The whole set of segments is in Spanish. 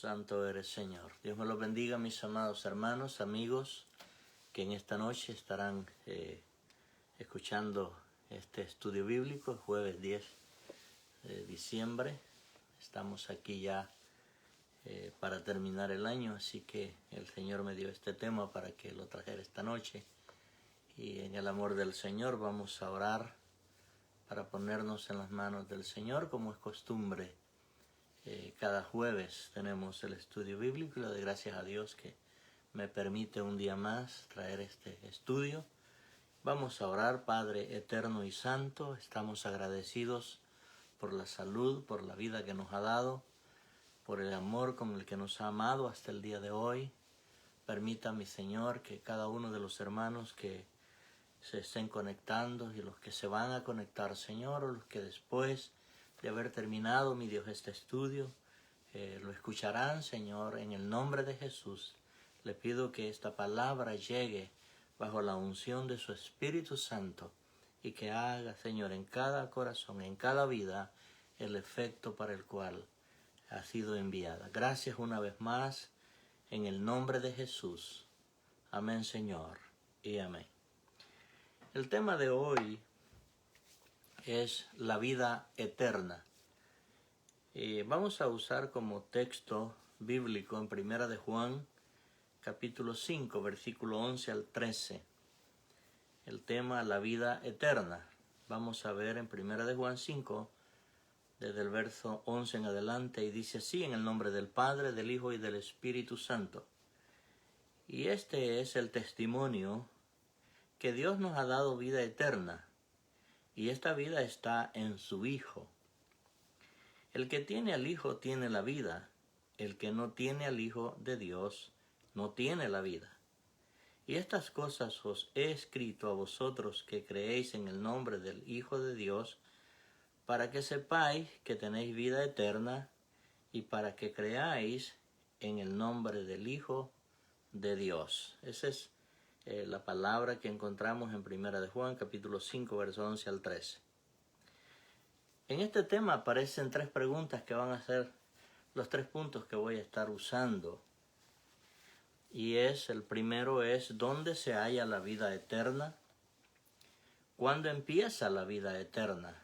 Santo eres, Señor. Dios me los bendiga, mis amados hermanos, amigos, que en esta noche estarán escuchando este estudio bíblico, jueves 10 de diciembre. Estamos aquí ya para terminar el año, así que el Señor me dio este tema para que lo trajera esta noche. Y en el amor del Señor vamos a orar para ponernos en las manos del Señor, como es costumbre. Cada jueves tenemos el estudio bíblico y le doy gracias a Dios que me permite un día más traer este estudio. Vamos a orar. Padre eterno y santo, estamos agradecidos por la salud, por la vida que nos ha dado, por el amor con el que nos ha amado hasta el día de hoy. Permita, mi Señor, que cada uno de los hermanos que se estén conectando y los que se van a conectar, Señor, o los que después de haber terminado, mi Dios, este estudio, lo escucharán, Señor, en el nombre de Jesús. Le pido que esta palabra llegue bajo la unción de su Espíritu Santo y que haga, Señor, en cada corazón, en cada vida, el efecto para el cual ha sido enviada. Gracias una vez más, en el nombre de Jesús. Amén, Señor, y amén. El tema de hoy es la vida eterna. Vamos a usar como texto bíblico en Primera de Juan, capítulo 5, versículo 11 al 13. El tema, la vida eterna. Vamos a ver en Primera de Juan 5, desde el verso 11 en adelante, y dice así: en el nombre del Padre, del Hijo y del Espíritu Santo. Y este es el testimonio que Dios nos ha dado vida eterna, y esta vida está en su Hijo. El que tiene al Hijo tiene la vida, el que no tiene al Hijo de Dios no tiene la vida. Y estas cosas os he escrito a vosotros que creéis en el nombre del Hijo de Dios, para que sepáis que tenéis vida eterna, y para que creáis en el nombre del Hijo de Dios. Esa es la palabra que encontramos en Primera de Juan, capítulo 5, verso 11 al 13. En este tema aparecen tres preguntas que van a ser los tres puntos que voy a estar usando. Y el primero es: ¿dónde se halla la vida eterna? ¿Cuándo empieza la vida eterna?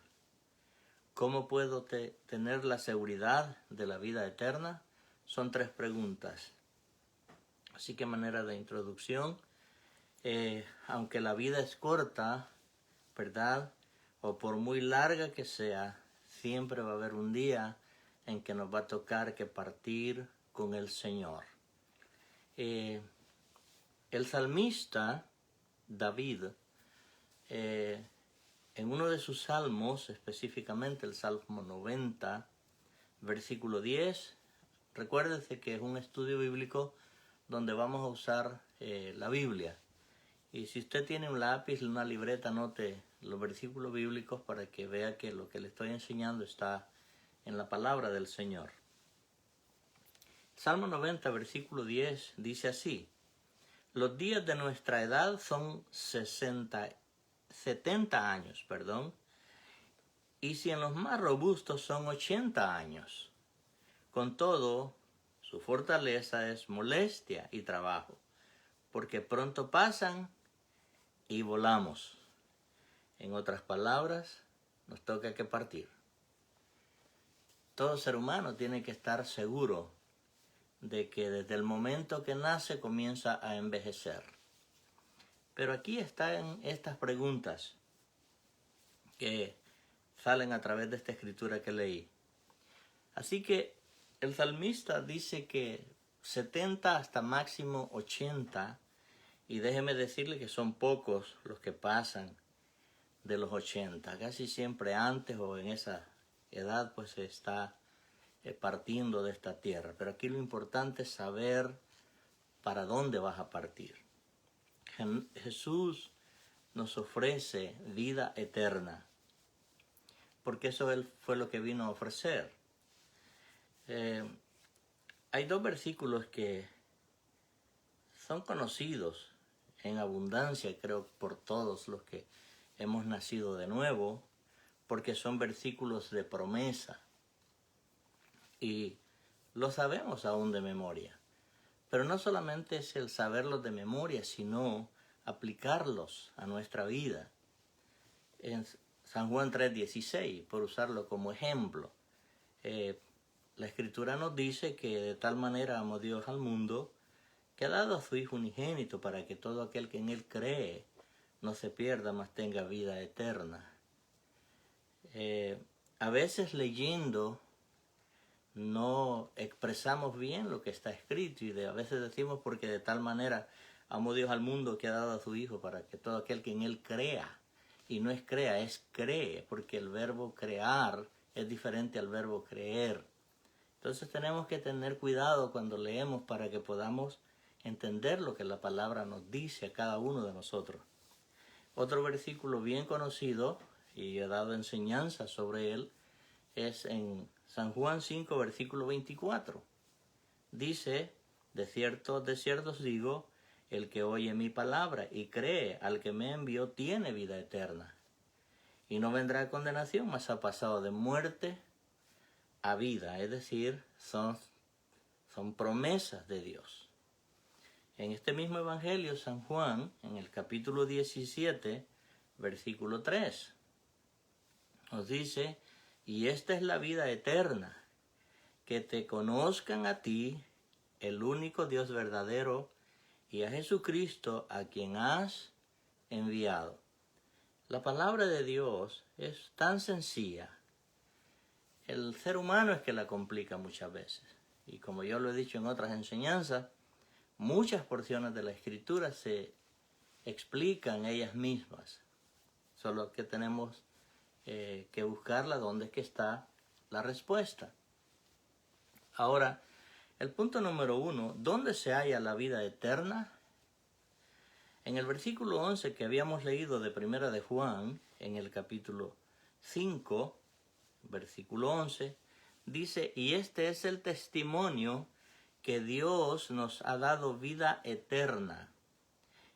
¿Cómo puedo tener la seguridad de la vida eterna? Son tres preguntas. Así que, manera de introducción, aunque la vida es corta, ¿verdad?, o por muy larga que sea, siempre va a haber un día en que nos va a tocar que partir con el Señor. El salmista David, en uno de sus salmos, específicamente el Salmo 90, versículo 10, recuérdense que es un estudio bíblico donde vamos a usar la Biblia. Y si usted tiene un lápiz, una libreta, anote los versículos bíblicos para que vea que lo que le estoy enseñando está en la palabra del Señor. Salmo 90, versículo 10, dice así: los días de nuestra edad son 70 años, y si en los más robustos son 80 años. Con todo, su fortaleza es molestia y trabajo, porque pronto pasan y volamos. En otras palabras, nos toca que partir. Todo ser humano tiene que estar seguro de que desde el momento que nace comienza a envejecer. Pero aquí están estas preguntas que salen a través de esta escritura que leí. Así que el salmista dice que 70 hasta máximo 80, y déjeme decirle que son pocos los que pasan de los 80. Casi siempre antes o en esa edad pues se está partiendo de esta tierra. Pero aquí lo importante es saber para dónde vas a partir. Jesús nos ofrece vida eterna, porque eso Él fue lo que vino a ofrecer. Hay dos versículos que son conocidos en abundancia, creo, por todos los que hemos nacido de nuevo, porque son versículos de promesa. Y lo sabemos aún de memoria. Pero no solamente es el saberlos de memoria, sino aplicarlos a nuestra vida. En San Juan 3:16, por usarlo como ejemplo, la Escritura nos dice que de tal manera amó Dios al mundo, que ha dado a su Hijo unigénito para que todo aquel que en Él cree no se pierda, mas tenga vida eterna. A veces leyendo no expresamos bien lo que está escrito y a veces decimos porque de tal manera amó Dios al mundo que ha dado a su Hijo para que todo aquel que en Él crea, y no es crea, es cree, porque el verbo crear es diferente al verbo creer. Entonces tenemos que tener cuidado cuando leemos para que podamos entender lo que la palabra nos dice a cada uno de nosotros. Otro versículo bien conocido, y he dado enseñanza sobre él, es en San Juan 5, versículo 24. Dice, de cierto os digo, el que oye mi palabra y cree al que me envió tiene vida eterna. Y no vendrá a condenación, mas ha pasado de muerte a vida. Es decir, son promesas de Dios. En este mismo Evangelio, San Juan, en el capítulo 17, versículo 3, nos dice, y esta es la vida eterna, que te conozcan a ti, el único Dios verdadero, y a Jesucristo, a quien has enviado. La palabra de Dios es tan sencilla. El ser humano es que la complica muchas veces. Y como yo lo he dicho en otras enseñanzas, muchas porciones de la Escritura se explican ellas mismas. Solo que tenemos que buscarla donde es que está la respuesta. Ahora, el punto número 1, ¿dónde se halla la vida eterna? En el versículo 11 que habíamos leído de Primera de Juan, en el capítulo 5, versículo 11, dice, y este es el testimonio que Dios nos ha dado vida eterna.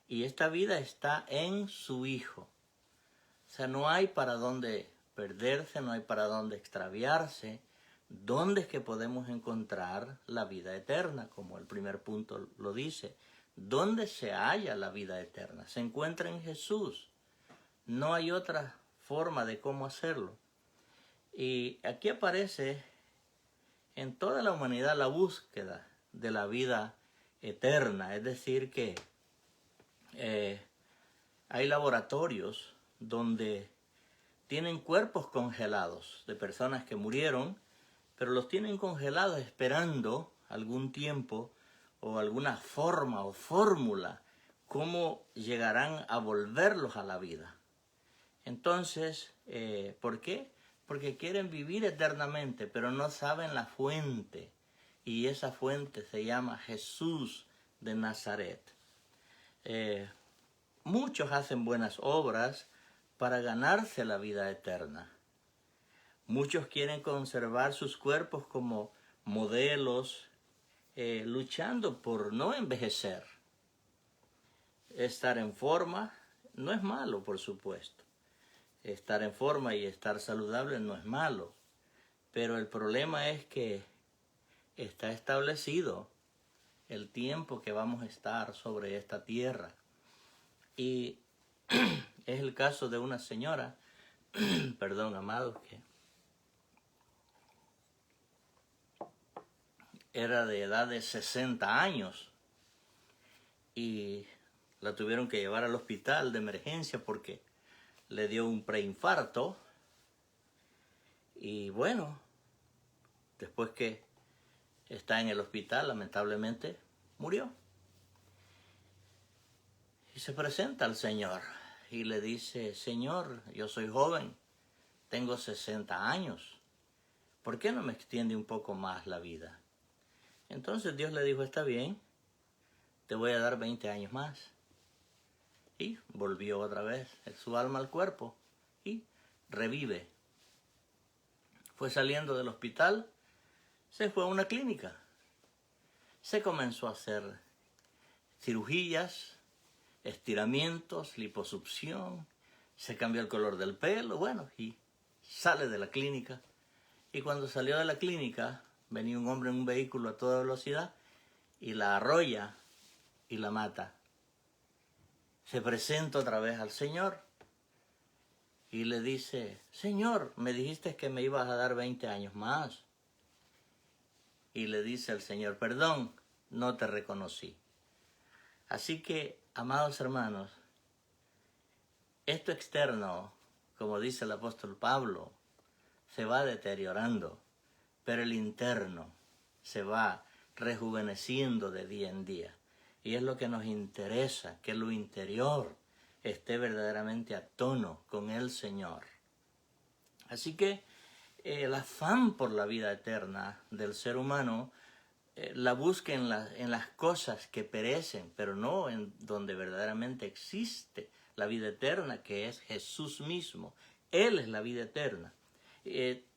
Y esta vida está en su Hijo. O sea, no hay para dónde perderse, no hay para dónde extraviarse. ¿Dónde es que podemos encontrar la vida eterna? Como el primer punto lo dice. ¿Dónde se halla la vida eterna? Se encuentra en Jesús. No hay otra forma de cómo hacerlo. Y aquí aparece en toda la humanidad la búsqueda de la vida eterna. Es decir que hay laboratorios donde tienen cuerpos congelados de personas que murieron, pero los tienen congelados esperando algún tiempo o alguna forma o fórmula cómo llegarán a volverlos a la vida. Entonces, ¿por qué? Porque quieren vivir eternamente, pero no saben la fuente. Y esa fuente se llama Jesús de Nazaret. Muchos hacen buenas obras para ganarse la vida eterna. Muchos quieren conservar sus cuerpos como modelos, luchando por no envejecer. Estar en forma no es malo, por supuesto. Estar en forma y estar saludable no es malo. Pero el problema es que está establecido el tiempo que vamos a estar sobre esta tierra. Y es el caso de una señora, perdón, amados, que era de edad de 60 años y la tuvieron que llevar al hospital de emergencia porque le dio un preinfarto. Y bueno, después que está en el hospital, lamentablemente murió. Y se presenta al Señor y le dice, Señor, yo soy joven, tengo 60 años, ¿por qué no me extiende un poco más la vida? Entonces Dios le dijo, está bien, te voy a dar 20 años más. Y volvió otra vez su alma al cuerpo y revive. Fue saliendo del hospital, se fue a una clínica. Se comenzó a hacer cirugías, estiramientos, liposucción, se cambió el color del pelo, bueno, y sale de la clínica. Y cuando salió de la clínica, venía un hombre en un vehículo a toda velocidad y la arrolla y la mata. Se presenta otra vez al Señor y le dice, Señor, me dijiste que me ibas a dar 20 años más. Y le dice el Señor, perdón, no te reconocí. Así que, amados hermanos, esto externo, como dice el apóstol Pablo, se va deteriorando, pero el interno se va rejuveneciendo de día en día. Y es lo que nos interesa, que lo interior esté verdaderamente a tono con el Señor. Así que el afán por la vida eterna del ser humano la busca en las cosas que perecen, pero no en donde verdaderamente existe la vida eterna, que es Jesús mismo. Él es la vida eterna.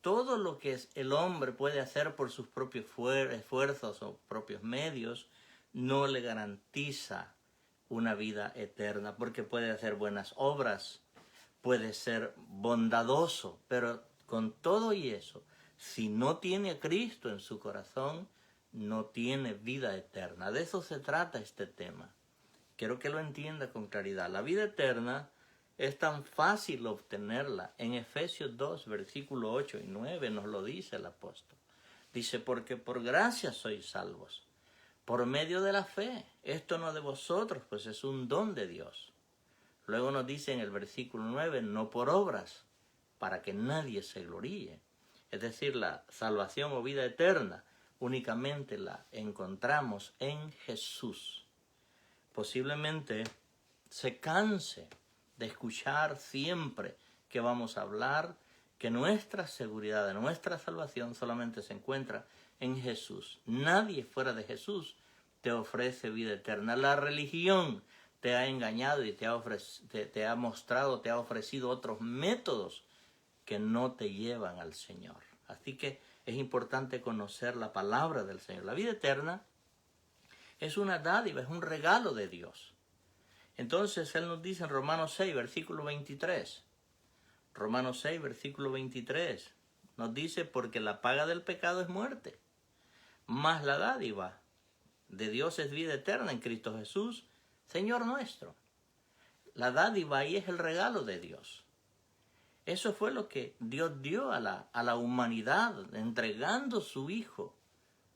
Todo lo que el hombre puede hacer por sus propios esfuerzos o propios medios no le garantiza una vida eterna, porque puede hacer buenas obras, puede ser bondadoso, pero con todo y eso, si no tiene a Cristo en su corazón, no tiene vida eterna. De eso se trata este tema. Quiero que lo entienda con claridad. La vida eterna es tan fácil obtenerla. En Efesios 2, versículo 8 y 9 nos lo dice el apóstol. Dice, porque por gracia sois salvos, por medio de la fe. Esto no de vosotros, pues es un don de Dios. Luego nos dice en el versículo 9, no por obras, para que nadie se gloríe. Es decir, la salvación o vida eterna únicamente la encontramos en Jesús. Posiblemente se canse de escuchar siempre que vamos a hablar que nuestra seguridad, nuestra salvación solamente se encuentra en Jesús. Nadie fuera de Jesús te ofrece vida eterna. La religión te ha engañado y te ha mostrado, te ha ofrecido otros métodos que no te llevan al Señor. Así que es importante conocer la palabra del Señor. La vida eterna es una dádiva, es un regalo de Dios. Entonces Él nos dice en Romanos 6, versículo 23. Romanos 6, versículo 23. Nos dice, porque la paga del pecado es muerte, mas la dádiva de Dios es vida eterna en Cristo Jesús, Señor nuestro. La dádiva ahí es el regalo de Dios. Eso fue lo que Dios dio a la humanidad, entregando su Hijo,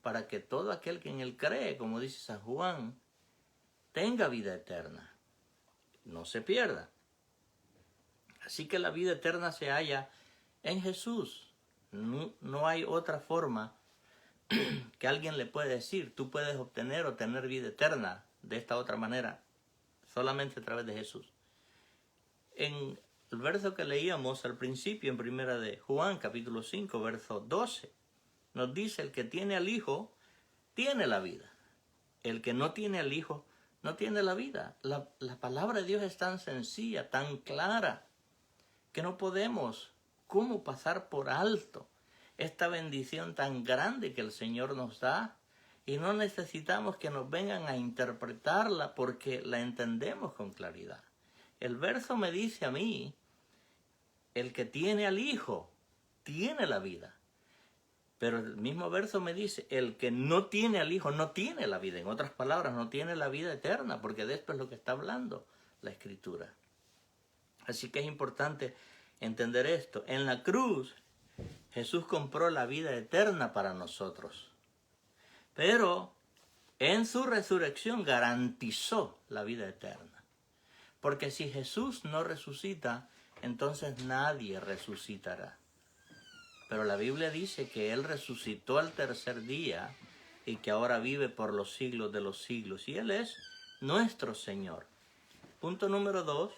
para que todo aquel que en Él cree, como dice San Juan, tenga vida eterna, no se pierda. Así que la vida eterna se halla en Jesús. No hay otra forma que alguien le puede decir, tú puedes obtener o tener vida eterna de esta otra manera, solamente a través de Jesús. En el verso que leíamos al principio en primera de Juan, capítulo 5, verso 12, nos dice, el que tiene al Hijo, tiene la vida. El que no tiene al Hijo, no tiene la vida. La palabra de Dios es tan sencilla, tan clara, que no podemos cómo pasar por alto esta bendición tan grande que el Señor nos da. Y no necesitamos que nos vengan a interpretarla porque la entendemos con claridad. El verso me dice a mí, el que tiene al Hijo, tiene la vida. Pero el mismo verso me dice, el que no tiene al Hijo, no tiene la vida. En otras palabras, no tiene la vida eterna, porque de esto es lo que está hablando la Escritura. Así que es importante entender esto. En la cruz, Jesús compró la vida eterna para nosotros. Pero en su resurrección garantizó la vida eterna. Porque si Jesús no resucita, entonces nadie resucitará. Pero la Biblia dice que Él resucitó al tercer día y que ahora vive por los siglos de los siglos. Y Él es nuestro Señor. Punto número 2.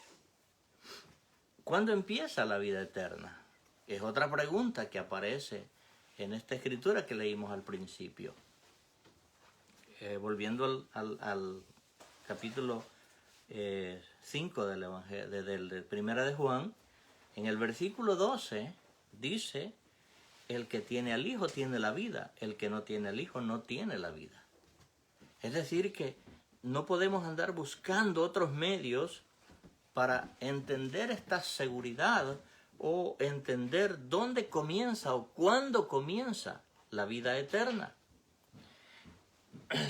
¿Cuándo empieza la vida eterna? Es otra pregunta que aparece en esta escritura que leímos al principio. Volviendo al capítulo 5 del Evangelio, del Primera de Juan, en el versículo 12 dice, el que tiene al Hijo tiene la vida, el que no tiene al Hijo no tiene la vida. Es decir que no podemos andar buscando otros medios para entender esta seguridad o entender dónde comienza o cuándo comienza la vida eterna.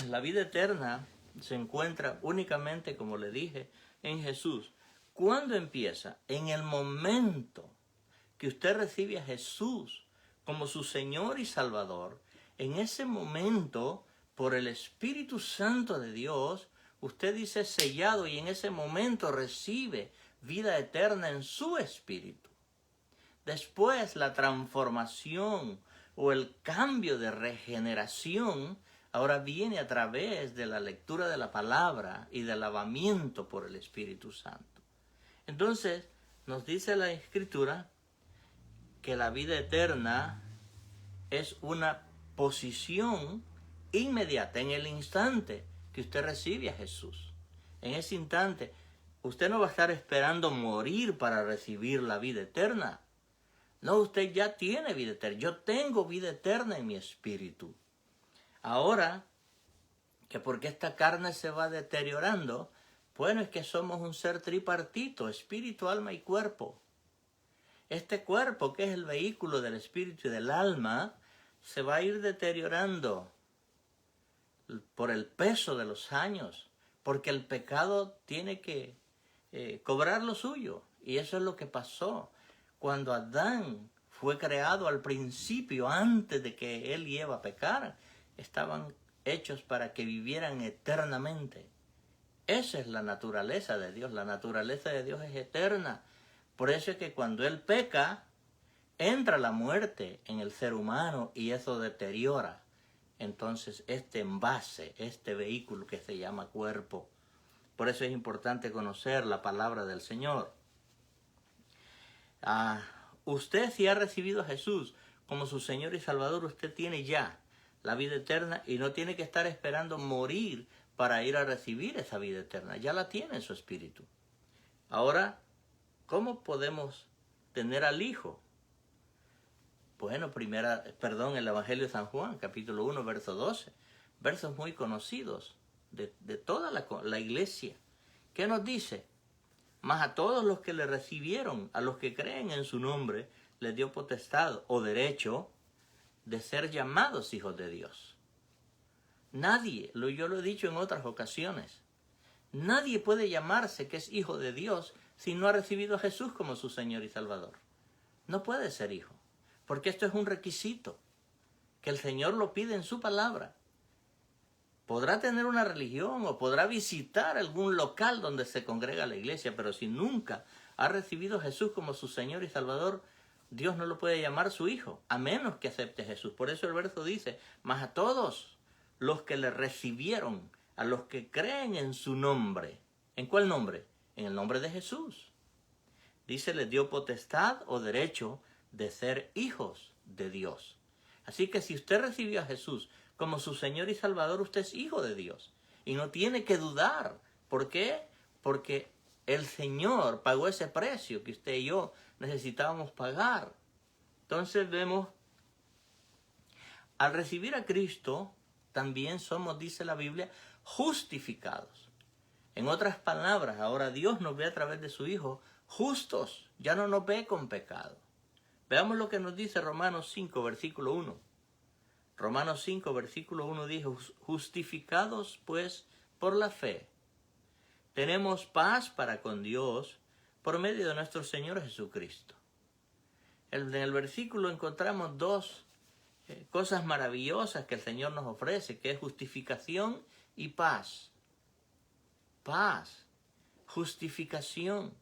La vida eterna se encuentra únicamente, como le dije, en Jesús. ¿Cuándo empieza? En el momento que usted recibe a Jesús como su Señor y Salvador. En ese momento, por el Espíritu Santo de Dios, usted dice sellado y en ese momento recibe vida eterna en su espíritu. Después, la transformación o el cambio de regeneración ahora viene a través de la lectura de la palabra y del lavamiento por el Espíritu Santo. Entonces, nos dice la Escritura que la vida eterna es una posición inmediata, en el instante que usted recibe a Jesús. En ese instante, usted no va a estar esperando morir para recibir la vida eterna. No, usted ya tiene vida eterna. Yo tengo vida eterna en mi espíritu. Ahora, que porque esta carne se va deteriorando, bueno, es que somos un ser tripartito, espíritu, alma y cuerpo. Este cuerpo, que es el vehículo del espíritu y del alma, se va a ir deteriorando por el peso de los años, porque el pecado tiene que cobrar lo suyo. Y eso es lo que pasó cuando Adán fue creado al principio, antes de que él y Eva pecaran. Estaban hechos para que vivieran eternamente. Esa es la naturaleza de Dios. La naturaleza de Dios es eterna. Por eso es que cuando él peca, entra la muerte en el ser humano y eso deteriora entonces este envase, este vehículo que se llama cuerpo. Por eso es importante conocer la palabra del Señor. Usted, si ha recibido a Jesús como su Señor y Salvador, usted tiene ya la vida eterna y no tiene que estar esperando morir para ir a recibir esa vida eterna. Ya la tiene en su espíritu. Ahora, ¿cómo podemos tener al Hijo? Bueno, el Evangelio de San Juan, capítulo 1, verso 12. Versos muy conocidos de toda la iglesia. ¿Qué nos dice? Mas a todos los que le recibieron, a los que creen en su nombre, les dio potestad o derecho de ser llamados hijos de Dios. Nadie, yo lo he dicho en otras ocasiones, nadie puede llamarse que es hijo de Dios si no ha recibido a Jesús como su Señor y Salvador. No puede ser hijo, porque esto es un requisito, que el Señor lo pide en su palabra. Podrá tener una religión o podrá visitar algún local donde se congrega la iglesia, pero si nunca ha recibido a Jesús como su Señor y Salvador, Dios no lo puede llamar su hijo, a menos que acepte a Jesús. Por eso el verso dice, mas a todos los que le recibieron, a los que creen en su nombre. ¿En cuál nombre? En el nombre de Jesús. Dice, les dio potestad o derecho de ser hijos de Dios. Así que si usted recibió a Jesús como su Señor y Salvador, usted es hijo de Dios. Y no tiene que dudar. ¿Por qué? Porque el Señor pagó ese precio que usted y yo necesitábamos pagar. Entonces vemos, al recibir a Cristo, también somos, dice la Biblia, justificados. En otras palabras, ahora Dios nos ve a través de su Hijo justos, ya no nos ve con pecado. Veamos lo que nos dice Romanos 5, versículo 1. Romanos 5, versículo 1 dice, justificados pues por la fe, tenemos paz para con Dios por medio de nuestro Señor Jesucristo. En el versículo encontramos dos cosas maravillosas que el Señor nos ofrece, que es justificación y paz. Paz, justificación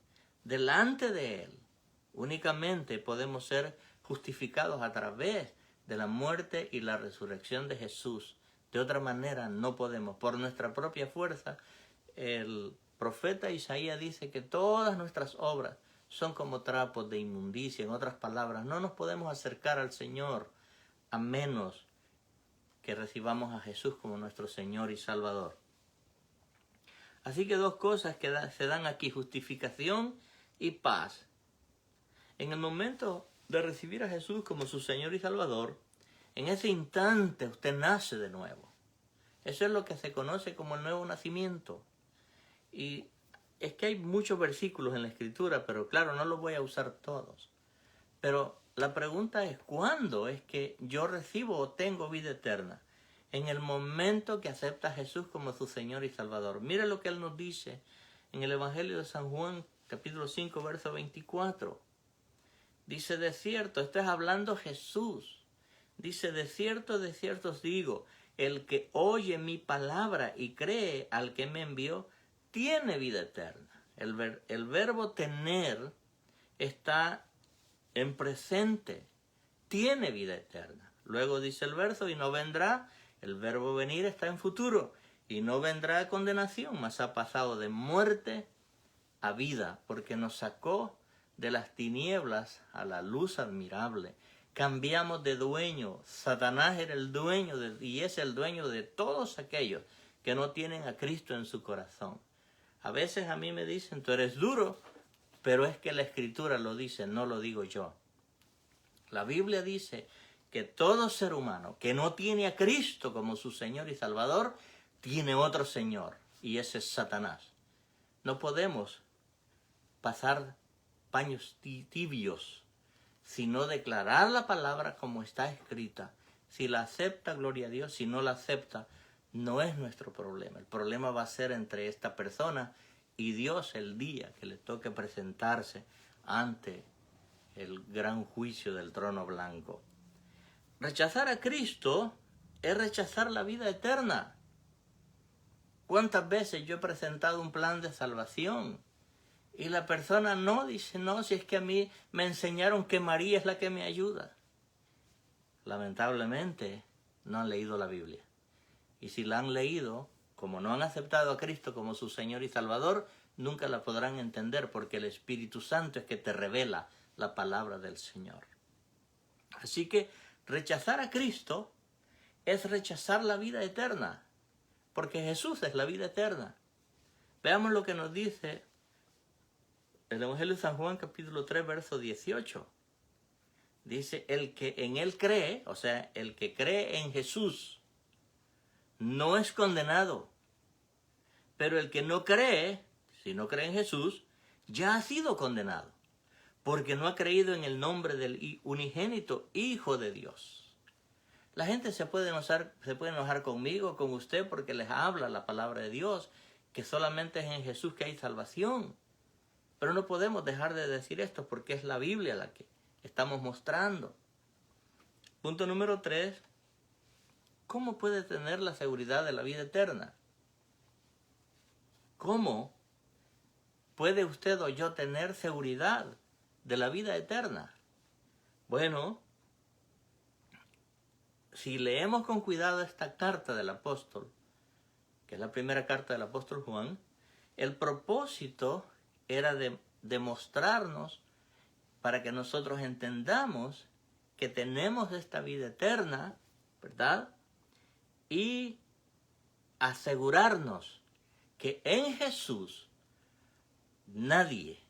delante de Él. Únicamente podemos ser justificados a través de la muerte y la resurrección de Jesús. De otra manera no podemos. Por nuestra propia fuerza, el profeta Isaías dice que todas nuestras obras son como trapos de inmundicia. En otras palabras, no nos podemos acercar al Señor a menos que recibamos a Jesús como nuestro Señor y Salvador. Así que dos cosas que se dan aquí, justificación y paz. En el momento de recibir a Jesús como su Señor y Salvador, en ese instante usted nace de nuevo. Eso es lo que se conoce como el nuevo nacimiento. Y es que hay muchos versículos en la Escritura, pero claro, no los voy a usar todos. Pero la pregunta es, ¿cuándo es que yo recibo o tengo vida eterna? En el momento que acepta a Jesús como su Señor y Salvador. Mire lo que Él nos dice en el Evangelio de San Juan, capítulo 5, verso 24. Dice, de cierto, esto es hablando Jesús. Dice, de cierto os digo, el que oye mi palabra y cree al que me envió, tiene vida eterna. El verbo tener está en presente, tiene vida eterna. Luego dice el verso, y no vendrá, el verbo venir está en futuro, y no vendrá a condenación, mas ha pasado de muerte a vida, porque nos sacó de las tinieblas a la luz admirable. Cambiamos de dueño. Satanás era el dueño y es el dueño de todos aquellos que no tienen a Cristo en su corazón. A veces a mí me dicen, tú eres duro, pero es que la Escritura lo dice, no lo digo yo. La Biblia dice que todo ser humano que no tiene a Cristo como su Señor y Salvador, tiene otro Señor, y ese es Satanás. No podemos pasar paños tibios, sino declarar la palabra como está escrita. Si la acepta, gloria a Dios. Si no la acepta, no es nuestro problema. El problema va a ser entre esta persona y Dios el día que le toque presentarse ante el gran juicio del trono blanco. Rechazar a Cristo es rechazar la vida eterna. ¿Cuántas veces yo he presentado un plan de salvación? Y la persona no dice, no, si es que a mí me enseñaron que María es la que me ayuda. Lamentablemente no han leído la Biblia. Y si la han leído, como no han aceptado a Cristo como su Señor y Salvador, nunca la podrán entender, porque el Espíritu Santo es que te revela la palabra del Señor. Así que rechazar a Cristo es rechazar la vida eterna, porque Jesús es la vida eterna. Veamos lo que nos dice el Evangelio de San Juan, capítulo 3, verso 18. Dice, el que en Él cree, o sea, el que cree en Jesús, no es condenado. Pero el que no cree, si no cree en Jesús, ya ha sido condenado, porque no ha creído en el nombre del unigénito Hijo de Dios. La gente se puede enojar conmigo, con usted, porque les habla la palabra de Dios, que solamente es en Jesús que hay salvación. Pero no podemos dejar de decir esto, porque es la Biblia la que estamos mostrando. Punto número 3. ¿Cómo puede tener la seguridad de la vida eterna? ¿Cómo puede usted o yo tener seguridad de la vida eterna? Bueno, si leemos con cuidado esta carta del apóstol, que es la primera carta del apóstol Juan, el propósito era de demostrarnos para que nosotros entendamos que tenemos esta vida eterna, ¿verdad? Y asegurarnos que en Jesús nadie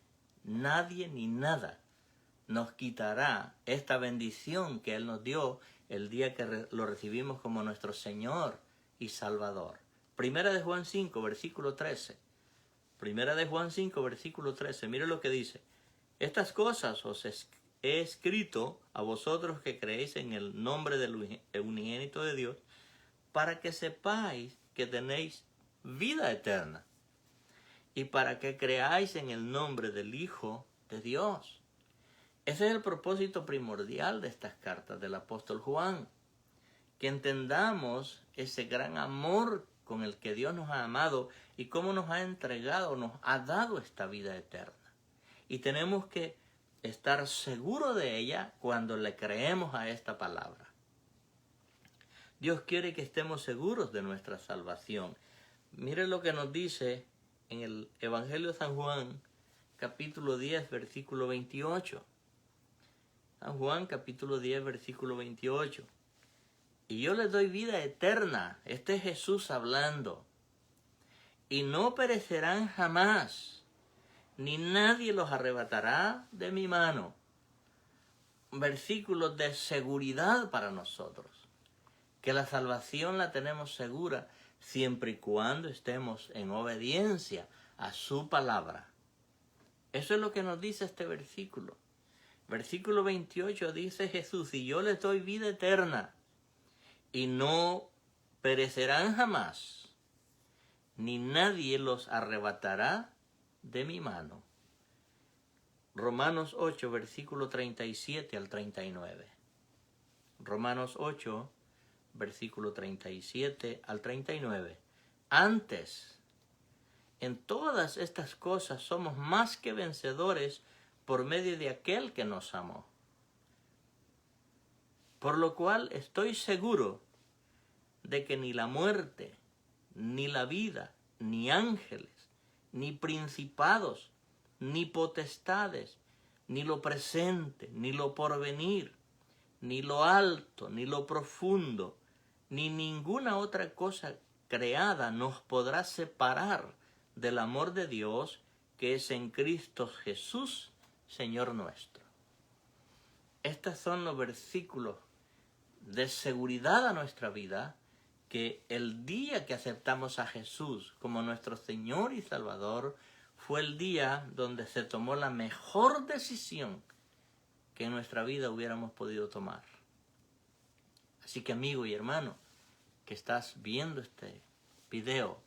ni nada nos quitará esta bendición que Él nos dio el día que lo recibimos como nuestro Señor y Salvador. Primera de Juan 5, versículo 13. Primera de Juan 5, versículo 13. Mire lo que dice. Estas cosas os he escrito a vosotros que creéis en el nombre del unigénito de Dios, para que sepáis que tenéis vida eterna, y para que creáis en el nombre del Hijo de Dios. Ese es el propósito primordial de estas cartas del apóstol Juan, que entendamos ese gran amor con el que Dios nos ha amado y cómo nos ha entregado, nos ha dado esta vida eterna. Y tenemos que estar seguros de ella cuando le creemos a esta palabra. Dios quiere que estemos seguros de nuestra salvación. Mire lo que nos dice en el Evangelio de San Juan, capítulo 10, versículo 28. San Juan, capítulo 10, versículo 28. Y yo les doy vida eterna. Este es Jesús hablando. Y no perecerán jamás, ni nadie los arrebatará de mi mano. Versículos de seguridad para nosotros. Que la salvación la tenemos segura siempre y cuando estemos en obediencia a su palabra. Eso es lo que nos dice este versículo. Versículo 28 dice Jesús, y yo les doy vida eterna, y no perecerán jamás, ni nadie los arrebatará de mi mano. Romanos 8, versículo 37 al 39. Romanos 8, versículo 37 al 39. Antes, en todas estas cosas somos más que vencedores por medio de aquel que nos amó. Por lo cual estoy seguro de que ni la muerte, ni la vida, ni ángeles, ni principados, ni potestades, ni lo presente, ni lo porvenir, ni lo alto, ni lo profundo, ni ninguna otra cosa creada nos podrá separar del amor de Dios que es en Cristo Jesús, Señor nuestro. Estos son los versículos de seguridad a nuestra vida, que el día que aceptamos a Jesús como nuestro Señor y Salvador fue el día donde se tomó la mejor decisión que en nuestra vida hubiéramos podido tomar. Así que, amigo y hermano que estás viendo este video,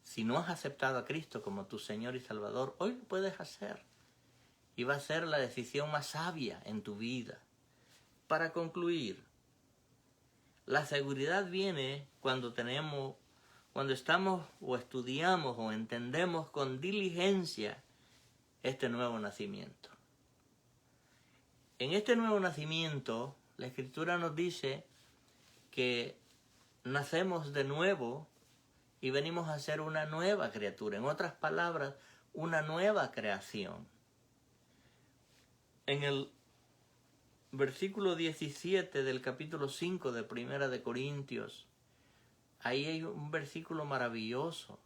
si no has aceptado a Cristo como tu Señor y Salvador, hoy lo puedes hacer. Y va a ser la decisión más sabia en tu vida. Para concluir, la seguridad viene cuando estamos o estudiamos o entendemos con diligencia este nuevo nacimiento. En este nuevo nacimiento, la Escritura nos dice que nacemos de nuevo y venimos a ser una nueva criatura. En otras palabras, una nueva creación. En el versículo 17 del capítulo 5 de Primera de Corintios, ahí hay un versículo maravilloso,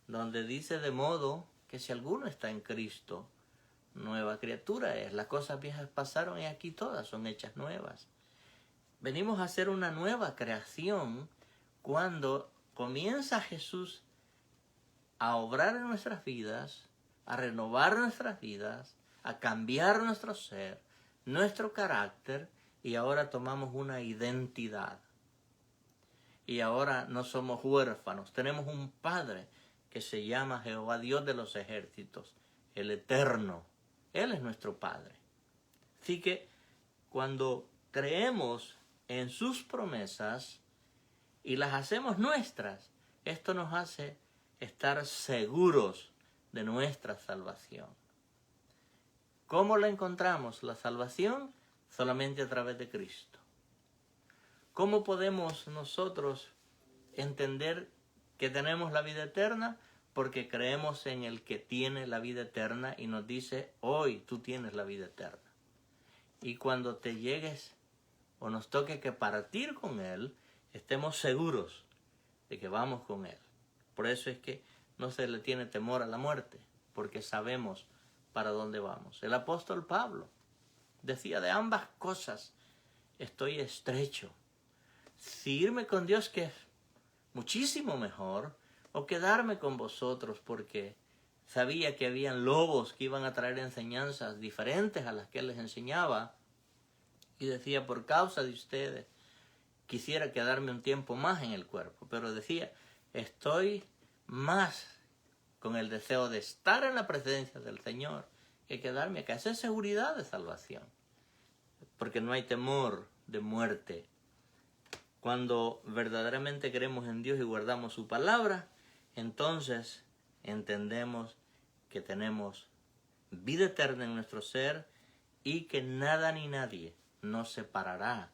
donde dice: de modo que si alguno está en Cristo, nueva criatura es. Las cosas viejas pasaron y aquí todas son hechas nuevas. Venimos a ser una nueva creación cuando comienza Jesús a obrar en nuestras vidas, a renovar nuestras vidas, a cambiar nuestro ser, nuestro carácter, y ahora tomamos una identidad. Y ahora no somos huérfanos, tenemos un Padre que se llama Jehová Dios de los ejércitos, el Eterno. Él es nuestro Padre. Así que cuando creemos en sus promesas y las hacemos nuestras, esto nos hace estar seguros de nuestra salvación. ¿Cómo la encontramos? La salvación solamente a través de Cristo. ¿Cómo podemos nosotros entender que tenemos la vida eterna? Porque creemos en el que tiene la vida eterna y nos dice: hoy tú tienes la vida eterna. Y cuando te llegues o nos toque que partir con Él, estemos seguros de que vamos con Él. Por eso es que no se le tiene temor a la muerte, porque sabemos para dónde vamos. El apóstol Pablo decía: de ambas cosas estoy estrecho. Si irme con Dios, que es muchísimo mejor, o quedarme con vosotros, porque sabía que habían lobos que iban a traer enseñanzas diferentes a las que él les enseñaba, y decía: por causa de ustedes quisiera quedarme un tiempo más en el cuerpo, pero decía: estoy más con el deseo de estar en la presencia del Señor que quedarme acá. Esa es seguridad de salvación, porque no hay temor de muerte. Cuando verdaderamente creemos en Dios y guardamos su palabra, entonces entendemos que tenemos vida eterna en nuestro ser y que nada ni nadie nos separará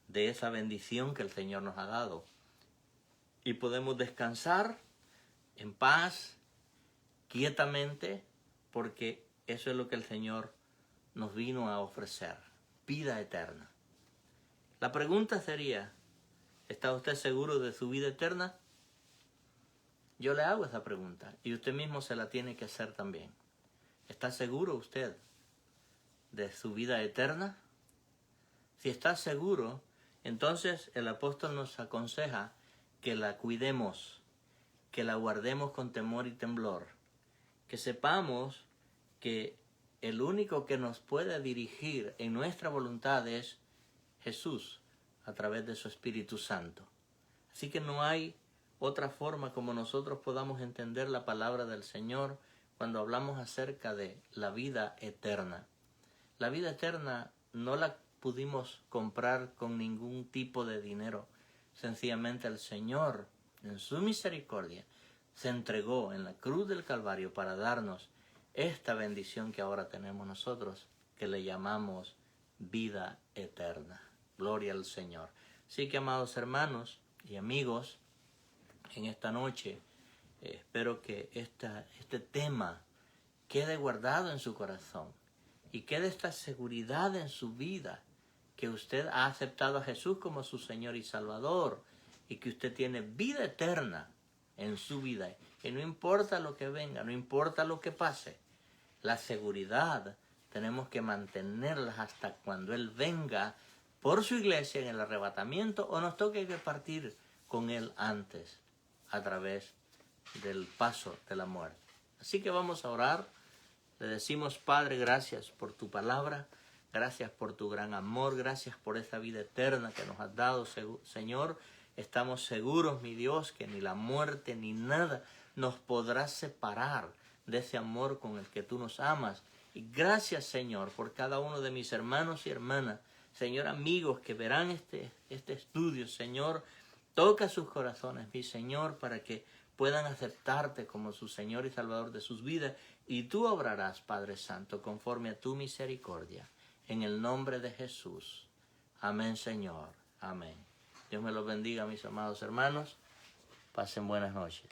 de esa bendición que el Señor nos ha dado. Y podemos descansar en paz, quietamente, porque eso es lo que el Señor nos vino a ofrecer: vida eterna. La pregunta sería: ¿está usted seguro de su vida eterna? Yo le hago esa pregunta y usted mismo se la tiene que hacer también. ¿Está seguro usted de su vida eterna? Si está seguro, entonces el apóstol nos aconseja que la cuidemos, que la guardemos con temor y temblor, que sepamos que el único que nos puede dirigir en nuestra voluntad es Jesús, a través de su Espíritu Santo. Así que no hay otra forma como nosotros podamos entender la palabra del Señor cuando hablamos acerca de la vida eterna. La vida eterna no la pudimos comprar con ningún tipo de dinero. Sencillamente el Señor, en su misericordia, se entregó en la cruz del Calvario para darnos esta bendición que ahora tenemos nosotros, que le llamamos vida eterna. Gloria al Señor. Así que, amados hermanos y amigos, en esta noche espero que este tema quede guardado en su corazón y quede esta seguridad en su vida, que usted ha aceptado a Jesús como su Señor y Salvador y que usted tiene vida eterna en su vida. Que no importa lo que venga, no importa lo que pase, la seguridad tenemos que mantenerla hasta cuando Él venga por su iglesia en el arrebatamiento o nos toque que partir con Él antes a través del paso de la muerte. Así que vamos a orar. Le decimos, Padre, gracias por tu palabra, gracias por tu gran amor, gracias por esa vida eterna que nos has dado, Señor. Estamos seguros, mi Dios, que ni la muerte ni nada nos podrá separar de ese amor con el que tú nos amas. Y gracias, Señor, por cada uno de mis hermanos y hermanas, Señor, amigos que verán este estudio, Señor. Toca sus corazones, mi Señor, para que puedan aceptarte como su Señor y Salvador de sus vidas. Y tú obrarás, Padre Santo, conforme a tu misericordia. En el nombre de Jesús. Amén, Señor. Amén. Dios me los bendiga, mis amados hermanos. Pasen buenas noches.